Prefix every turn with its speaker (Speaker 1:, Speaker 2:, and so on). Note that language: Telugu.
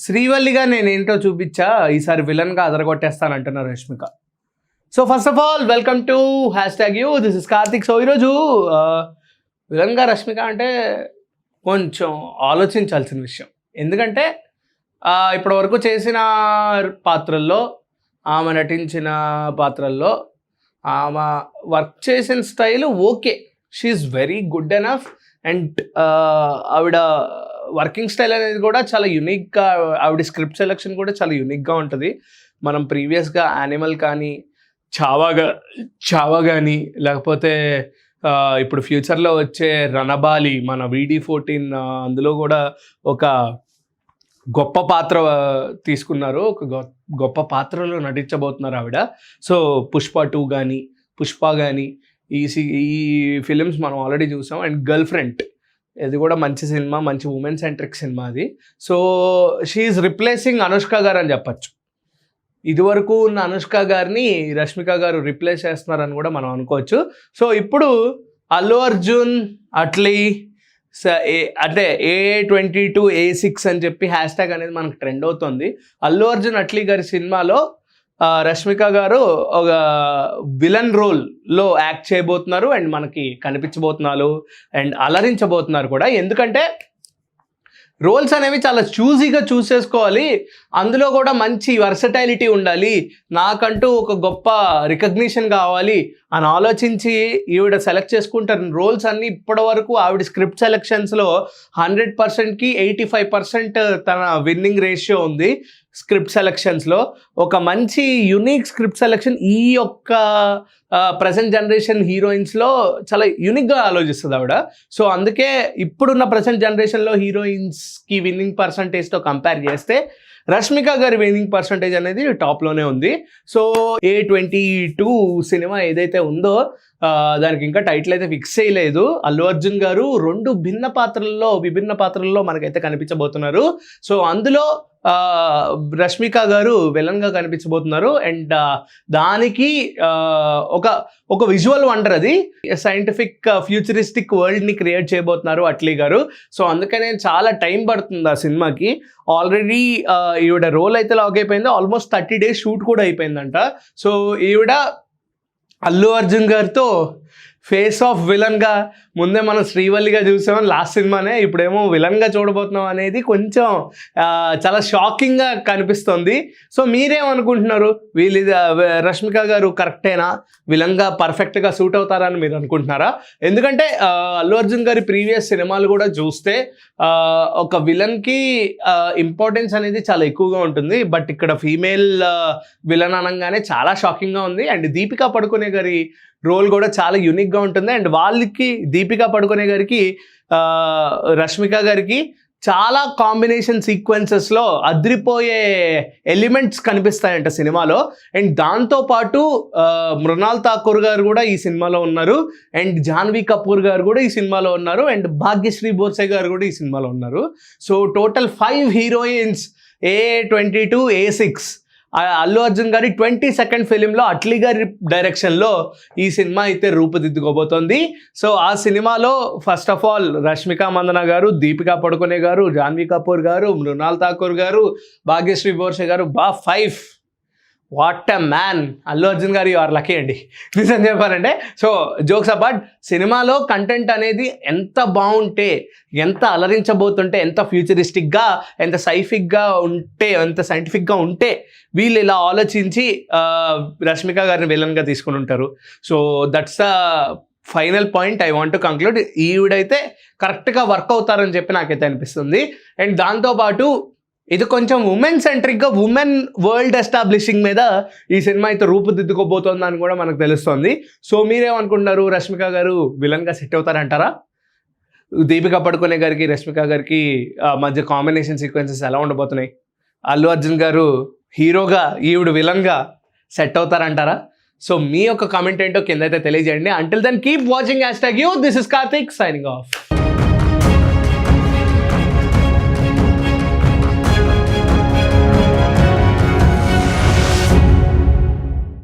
Speaker 1: శ్రీవల్లిగా నేనేంటో చూపించా, ఈసారి విలన్గా అదరగొట్టేస్తానంటున్నారు Rashmika. So first of all welcome to #you, this is Karthik. So ఈరోజు విలన్గా రష్మిక అంటే కొంచెం ఆలోచించాల్సిన విషయం. ఎందుకంటే ఇప్పటి వరకు చేసిన పాత్రల్లో, ఆమె నటించిన పాత్రల్లో ఆమె వర్క్ చేసిన style okay, she is very good enough. And ఆవిడ వర్కింగ్ స్టైల్ అనేది కూడా చాలా యూనిక్గా, ఆవిడ స్క్రిప్ట్ సెలెక్షన్ కూడా చాలా యూనిక్గా ఉంటుంది. మనం ప్రీవియస్గా యానిమల్ కానీ, చావా కానీ, లేకపోతే ఇప్పుడు ఫ్యూచర్లో వచ్చే రణబాలి, మన VD14 అందులో కూడా ఒక గొప్ప పాత్ర తీసుకున్నారు, ఒక గొప్ప పాత్రలో నటించబోతున్నారు ఆవిడ. సో పుష్ప 2 కానీ, పుష్ప కానీ, ఈ ఫిలిమ్స్ మనం ఆల్రెడీ చూసాం. అండ్ గర్ల్ ఫ్రెండ్, ఇది కూడా మంచి సినిమా, మంచి ఉమెన్ సెంట్రిక్ సినిమా అది. సో షీఈస్ రిప్లేసింగ్ అనుష్క గారు అని చెప్పచ్చు. ఇదివరకు ఉన్న అనుష్క గారిని రష్మిక గారు రిప్లేస్ చేస్తున్నారని కూడా మనం అనుకోవచ్చు. సో ఇప్పుడు అల్లు అర్జున్ అట్లీ అంటే A22 A6 అని చెప్పి హ్యాష్ట్యాగ్ అనేది మనకు ట్రెండ్ అవుతుంది. అల్లు అర్జున్ అట్లీ గారి సినిమాలో రష్మిక గారు ఒక విలన్ రోల్లో యాక్ట్ చేయబోతున్నారు అండ్ మనకి కనిపించబోతున్నారు అండ్ అలరించబోతున్నారు కూడా. ఎందుకంటే రోల్స్ అనేవి చాలా చూజీగా చూస్ చేసుకోవాలి, అందులో కూడా మంచి వర్సటైలిటీ ఉండాలి, నాకంటూ ఒక గొప్ప రికగ్నిషన్ కావాలి అని ఆలోచించి ఈవిడ సెలెక్ట్ చేసుకుంటారు రోల్స్ అన్నీ. ఇప్పటి వరకు ఆవిడ స్క్రిప్ట్ సెలెక్షన్స్లో 100%కి 85% తన విన్నింగ్ రేషియో ఉంది. స్క్రిప్ట్ సెలెక్షన్స్లో ఒక మంచి యూనిక్ స్క్రిప్ట్ సెలెక్షన్ ఈ యొక్క ప్రజెంట్ జనరేషన్ హీరోయిన్స్లో చాలా యూనిక్గా ఆలోచిస్తుంది ఆవిడ. సో అందుకే ఇప్పుడున్న ప్రజెంట్ జనరేషన్లో హీరోయిన్స్కి విన్నింగ్ పర్సంటేజ్తో కంపేర్ చేస్తే రష్మిక గారి విన్నింగ్ పర్సంటేజ్ అనేది టాప్లోనే ఉంది. సో A22 సినిమా ఏదైతే ఉందో దానికి ఇంకా టైటిల్ అయితే ఫిక్స్ చేయలేదు. అల్లు అర్జున్ గారు 2 విభిన్న పాత్రల్లో మనకైతే కనిపించబోతున్నారు. సో అందులో రష్మిక గారు విలన్గా కనిపించబోతున్నారు. అండ్ దానికి ఒక విజువల్ వండర్, అది సైంటిఫిక్ ఫ్యూచరిస్టిక్ వరల్డ్ని క్రియేట్ చేయబోతున్నారు అట్లీ గారు. సో అందుకనే చాలా టైం పడుతుంది ఆ సినిమాకి. ఆల్రెడీ ఈవిడ రోల్ అయితే లాక్ అయిపోయింది, ఆల్మోస్ట్ 30 days షూట్ కూడా అయిపోయిందంట. సో ఈవిడ అల్లు అర్జున్ గారితో ఫేస్ ఆఫ్ విలన్గా, ముందే మనం శ్రీవల్లిగా చూసామని లాస్ట్ సినిమానే, ఇప్పుడేమో విలన్గా చూడబోతున్నాం అనేది కొంచెం చాలా షాకింగ్గా కనిపిస్తుంది. సో మీరేమనుకుంటున్నారు, రష్మిక గారు కరెక్టేనా, విలన్గా పర్ఫెక్ట్గా సూట్ అవుతారని మీరు అనుకుంటున్నారా? ఎందుకంటే అల్లు అర్జున్ గారి ప్రీవియస్ సినిమాలు కూడా చూస్తే ఒక విలన్కి ఇంపార్టెన్స్ అనేది చాలా ఎక్కువగా ఉంటుంది. బట్ ఇక్కడ ఫీమేల్ విలన్ అనగానే చాలా షాకింగ్గా ఉంది. అండ్ దీపికా పడుకునే గారి రోల్ కూడా చాలా యూనిక్గా ఉంటుంది. అండ్ వాళ్ళకి దీపికా పడుకునే గారికి రష్మిక గారికి చాలా కాంబినేషన్ సీక్వెన్సెస్లో అదిరిపోయే ఎలిమెంట్స్ కనిపిస్తాయంట సినిమాలో. అండ్ దాంతోపాటు మృణాల్ ఠాకూర్ గారు కూడా ఈ సినిమాలో ఉన్నారు, అండ్ జాన్వీ కపూర్ గారు కూడా ఈ సినిమాలో ఉన్నారు, అండ్ భాగ్యశ్రీ బోర్సే గారు కూడా ఈ సినిమాలో ఉన్నారు. So total 5 heroines A22 A6. Allu Arjun గారి 22nd ఫిలింలో అట్లీ గారి డైరెక్షన్లో ఈ సినిమా అయితే రూపుదిద్దుకోబోతోంది. సో ఆ సినిమాలో first of all Rashmika Mandanna గారు, దీపికా పడుకునే గారు, జాన్వీ కపూర్ గారు, మృణాల్ ఠాకూర్ గారు, భాగ్యశ్రీ బోర్సే గారు, 5. What a man! Allu Arjun గారు, యు ఆర్ లక్కీ అండి నిజం చెప్పాలంటే. సో జోక్స్ అపార్ట్, సినిమాలో కంటెంట్ అనేది ఎంత బాగుంటే, ఎంత అలరించబోతుంటే, ఎంత ఫ్యూచరిస్టిక్గా, ఎంత సైంటిఫిక్గా ఉంటే వీళ్ళు ఇలా ఆలోచించి రష్మిక గారిని విలన్గా తీసుకుని ఉంటారు. So that's the final point I want to conclude. ఈవిడైతే కరెక్ట్గా వర్క్ అవుతారని చెప్పి నాకైతే అనిపిస్తుంది. అండ్ దాంతోపాటు ఇది కొంచెం ఉమెన్ సెంట్రిక్గా, ఉమెన్ వరల్డ్ ఎస్టాబ్లిషింగ్ మీద ఈ సినిమా అయితే రూపుదిద్దుకోబోతోందని కూడా మనకు తెలుస్తుంది. సో మీరేమనుకుంటున్నారు, రష్మిక గారు విలన్గా సెట్ అవుతారంటారా? దీపికా పడుకునే గారికి, రష్మిక గారికి మధ్య కాంబినేషన్ సీక్వెన్సెస్ ఎలా ఉండబోతున్నాయి? అల్లు అర్జున్ గారు హీరోగా, ఈవిడ విలన్గా సెట్ అవుతారంటారా? సో మీ యొక్క కామెంట్ ఏంటో కింద అయితే తెలియజేయండి. Until then keep watching #you, this is Karthik signing of.